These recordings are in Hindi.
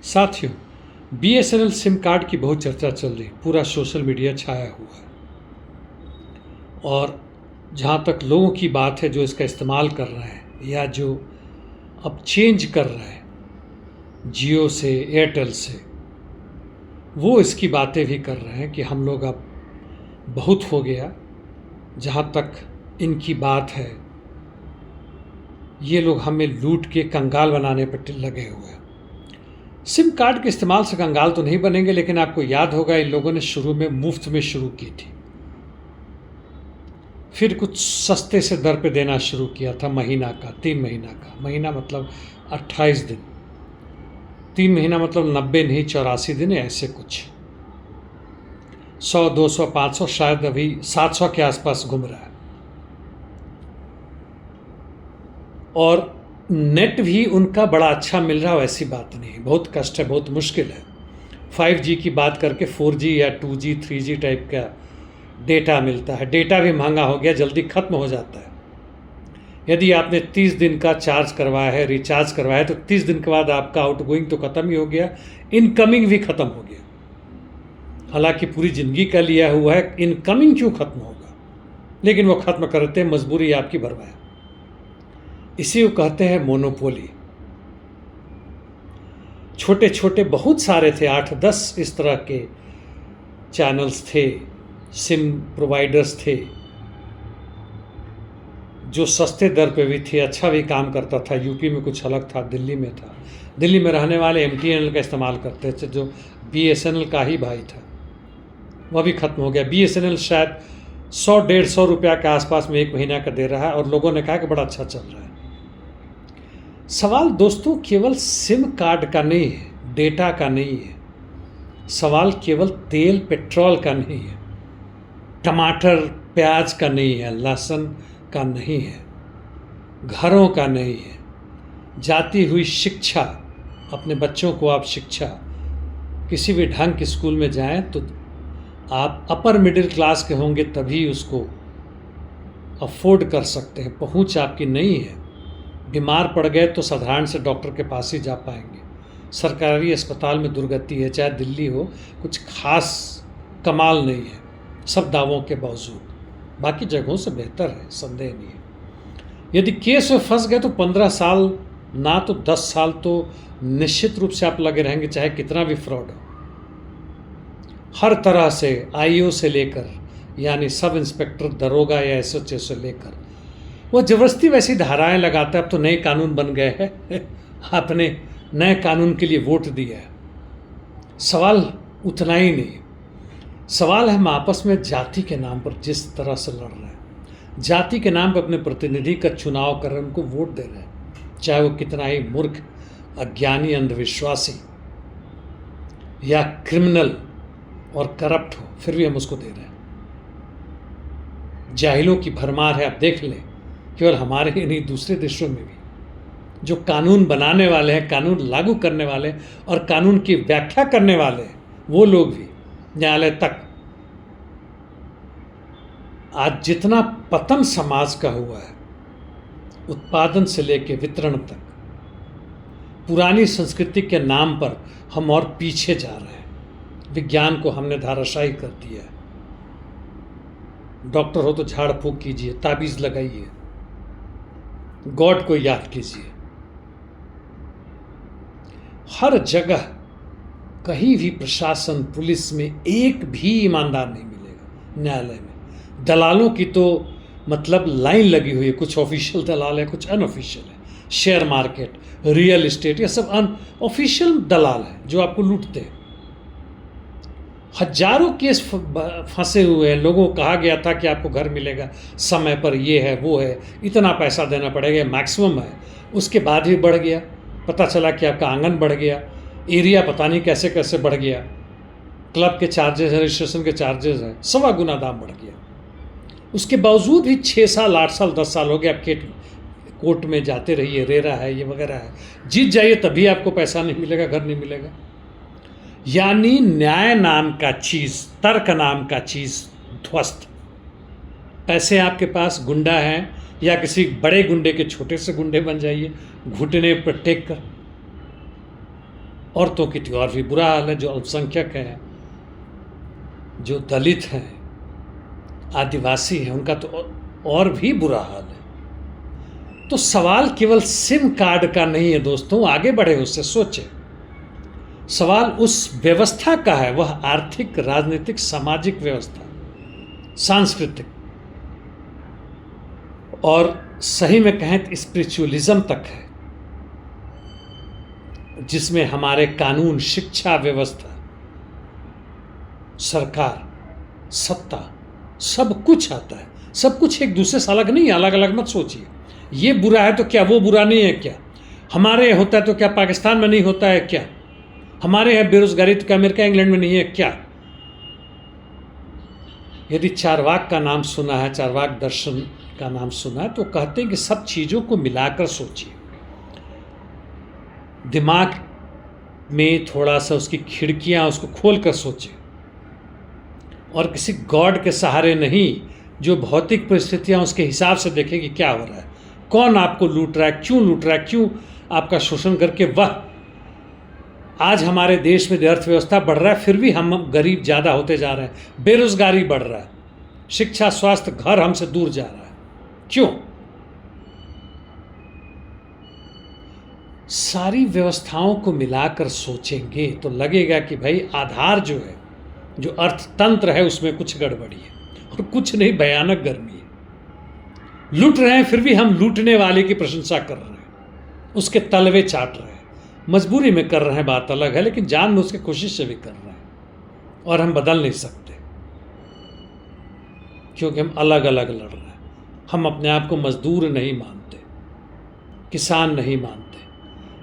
साथियों, बीएसएनएल सिम कार्ड की बहुत चर्चा चल रही, पूरा सोशल मीडिया छाया हुआ है। और जहाँ तक लोगों की बात है जो इसका इस्तेमाल कर रहे हैं या जो अब चेंज कर रहे हैं जियो से एयरटेल से, वो इसकी बातें भी कर रहे हैं कि हम लोग अब बहुत हो गया। जहाँ तक इनकी बात है, ये लोग हमें लूट के कंगाल बनाने पर लगे हुए हैं। सिम कार्ड के इस्तेमाल से कंगाल तो नहीं बनेंगे, लेकिन आपको याद होगा इन लोगों ने शुरू में मुफ्त में शुरू की थी, फिर कुछ सस्ते से दर पे देना शुरू किया था, महीना का, 3 महीना का। महीना मतलब 28 दिन, 3 महीना मतलब 90 नहीं 84 दिन, ऐसे कुछ 100, 200, 500, शायद अभी 700 के आसपास घूम रहा है। और नेट भी उनका बड़ा अच्छा मिल रहा हो ऐसी बात नहीं, बहुत कष्ट है, बहुत मुश्किल है। 5G की बात करके 4G या 2G 3G टाइप का डेटा मिलता है। डेटा भी महंगा हो गया, जल्दी ख़त्म हो जाता है। यदि आपने 30 दिन का चार्ज करवाया है, रिचार्ज करवाया है, तो 30 दिन के बाद आपका आउटगोइंग तो ख़त्म ही हो गया, इनकमिंग भी ख़त्म हो गया। हालांकि पूरी ज़िंदगी का लिया हुआ है, इनकमिंग क्यों ख़त्म होगा? लेकिन वो ख़त्म करते हैं, मजबूरी आपकी भरवाए। इसी को कहते हैं मोनोपोली। छोटे छोटे बहुत सारे थे, 8-10 इस तरह के चैनल्स थे, सिम प्रोवाइडर्स थे, जो सस्ते दर पे भी थे, अच्छा भी काम करता था। यूपी में कुछ अलग था, दिल्ली में था। दिल्ली में रहने वाले MTNL का इस्तेमाल करते थे, जो BSNL का ही भाई था। वह भी ख़त्म हो गया। BSNL शायद 100-150 रुपया के आसपास में 1 महीना का दे रहा है, और लोगों ने कहा कि बड़ा अच्छा चल रहा है। सवाल दोस्तों केवल सिम कार्ड का नहीं है, डेटा का नहीं है। सवाल केवल तेल पेट्रोल का नहीं है, टमाटर प्याज का नहीं है, लहसुन का नहीं है, घरों का नहीं है, जाती हुई शिक्षा। अपने बच्चों को आप शिक्षा किसी भी ढंग के स्कूल में जाएं तो आप अपर मिडिल क्लास के होंगे तभी उसको अफोर्ड कर सकते हैं। पहुंच आपकी नहीं है। बीमार पड़ गए तो साधारण से डॉक्टर के पास ही जा पाएंगे। सरकारी अस्पताल में दुर्गति है, चाहे दिल्ली हो, कुछ खास कमाल नहीं है सब दावों के बावजूद। बाकी जगहों से बेहतर है, संदेह नहीं है। यदि केस में फंस गए तो 15 साल ना तो 10 साल तो निश्चित रूप से आप लगे रहेंगे, चाहे कितना भी फ्रॉड हो। हर तरह से IO से लेकर, यानी सब इंस्पेक्टर, दरोगा या SHO से लेकर, वो ज़बरदस्ती वैसी धाराएं लगाता है। अब तो नए कानून बन गए हैं, आपने नए कानून के लिए वोट दिया है। सवाल उतना ही नहीं, सवाल है हम आपस में जाति के नाम पर जिस तरह से लड़ रहे हैं, जाति के नाम पर अपने प्रतिनिधि का चुनाव कर रहे हैं, उनको वोट दे रहे हैं, चाहे वो कितना ही मूर्ख, अज्ञानी, अंधविश्वासी या क्रिमिनल और करप्ट हो, फिर भी हम उसको दे रहे हैं। जाहिलों की भरमार है। आप देख लें, केवल हमारे ही नहीं, दूसरे देशों में भी जो कानून बनाने वाले हैं, कानून लागू करने वाले और कानून की व्याख्या करने वाले हैं, वो लोग भी न्यायालय तक। आज जितना पतन समाज का हुआ है, उत्पादन से लेकर वितरण तक, पुरानी संस्कृति के नाम पर हम और पीछे जा रहे हैं। विज्ञान को हमने धाराशायी कर दिया है। डॉक्टर हो तो झाड़ फूक कीजिए, ताबीज़ लगाइए, गॉड को याद कीजिए। हर जगह कहीं भी प्रशासन, पुलिस में एक भी ईमानदार नहीं मिलेगा। न्यायालय में दलालों की तो मतलब लाइन लगी हुई है। कुछ ऑफिशियल दलाल है, कुछ अनऑफिशियल है। शेयर मार्केट, रियल एस्टेट, ये सब अनऑफिशियल दलाल है जो आपको लूटते हैं। हजारों केस फंसे हुए हैं। लोगों को कहा गया था कि आपको घर मिलेगा समय पर, ये है वो है, इतना पैसा देना पड़ेगा, मैक्सिमम है। उसके बाद भी बढ़ गया, पता चला कि आपका आंगन बढ़ गया, एरिया पता नहीं कैसे कैसे बढ़ गया, क्लब के चार्जेस हैं, रजिस्ट्रेशन के चार्जेस हैं, 1.25 गुना दाम बढ़ गया। उसके बावजूद भी 6 साल, 8 साल, 10 साल हो गए आपके कोर्ट में जाते रहिए, रेरा है, ये वगैरह है, जीत जाइए तभी आपको पैसा नहीं मिलेगा, घर नहीं मिलेगा। यानी न्याय नाम का चीज़, तर्क नाम का चीज़ ध्वस्त। पैसे आपके पास, गुंडा हैं, या किसी बड़े गुंडे के छोटे से गुंडे बन जाइए, घुटने पर टेक कर। औरतों की तो और भी बुरा हाल है, जो अल्पसंख्यक हैं, जो दलित हैं, आदिवासी हैं, उनका तो और भी बुरा हाल है। तो सवाल केवल सिम कार्ड का नहीं है दोस्तों, आगे बढ़े, उससे सोचें। सवाल उस व्यवस्था का है, वह आर्थिक, राजनीतिक, सामाजिक व्यवस्था, सांस्कृतिक, और सही में कहें तो स्पिरिचुअलिज्म तक है, जिसमें हमारे कानून, शिक्षा व्यवस्था, सरकार, सत्ता, सब कुछ आता है। सब कुछ एक दूसरे से अलग नहीं है, अलग अलग मत सोचिए। ये बुरा है तो क्या वो बुरा नहीं है क्या? हमारे यहाँ होता है तो क्या पाकिस्तान में नहीं होता है क्या? हमारे यहाँ बेरोजगारी तो क्या अमेरिका, इंग्लैंड में नहीं है क्या? यदि चारवाक का नाम सुना है, चारवाक दर्शन का नाम सुना है, तो कहते हैं कि सब चीज़ों को मिलाकर सोचिए, दिमाग में थोड़ा सा उसकी खिड़कियां, उसको खोल कर सोचें, और किसी गॉड के सहारे नहीं, जो भौतिक परिस्थितियां उसके हिसाब से देखें कि क्या हो रहा है, कौन आपको लूट रहा है, क्यों लूट रहा है, क्यों आपका शोषण करके। वह आज हमारे देश में अर्थव्यवस्था बढ़ रहा है, फिर भी हम गरीब ज़्यादा होते जा रहे हैं, बेरोजगारी बढ़ रहा है, शिक्षा, स्वास्थ्य, घर हमसे दूर जा रहा है, क्यों? सारी व्यवस्थाओं को मिलाकर सोचेंगे तो लगेगा कि भाई आधार जो है, जो अर्थतंत्र है, उसमें कुछ गड़बड़ी है, और कुछ नहीं, भयानक गर्मी है। लूट रहे हैं, फिर भी हम लूटने वाले की प्रशंसा कर रहे हैं, उसके तलवे चाट रहे हैं, मजबूरी में कर रहे हैं, बात अलग है, लेकिन जान में उसकी कोशिश से भी कर रहे हैं, और हम बदल नहीं सकते, क्योंकि हम अलग अलग लड़ रहे हैं। हम अपने आप को मजदूर नहीं मानते, किसान नहीं मानते,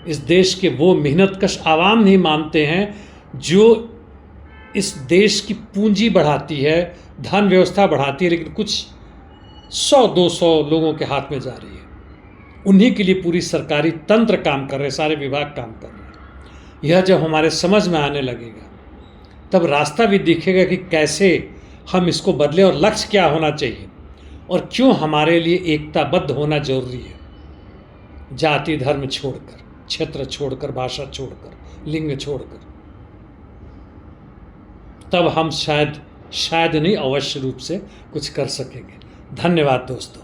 इस देश के वो मेहनतकश आवाम नहीं मानते हैं जो इस देश की पूंजी बढ़ाती है, धन व्यवस्था बढ़ाती है, लेकिन कुछ 100-200 लोगों के हाथ में जा रही है। उन्हीं के लिए पूरी सरकारी तंत्र काम कर रहे, सारे विभाग काम कर रहे हैं। यह जब हमारे समझ में आने लगेगा, तब रास्ता भी दिखेगा कि कैसे हम इसको बदलें, और लक्ष्य क्या होना चाहिए, और क्यों हमारे लिए एकताबद्ध होना जरूरी है, जाति धर्म छोड़कर, क्षेत्र छोड़कर, भाषा छोड़कर, लिंग छोड़कर। तब हम शायद नहीं, अवश्य रूप से कुछ कर सकेंगे। धन्यवाद दोस्तों।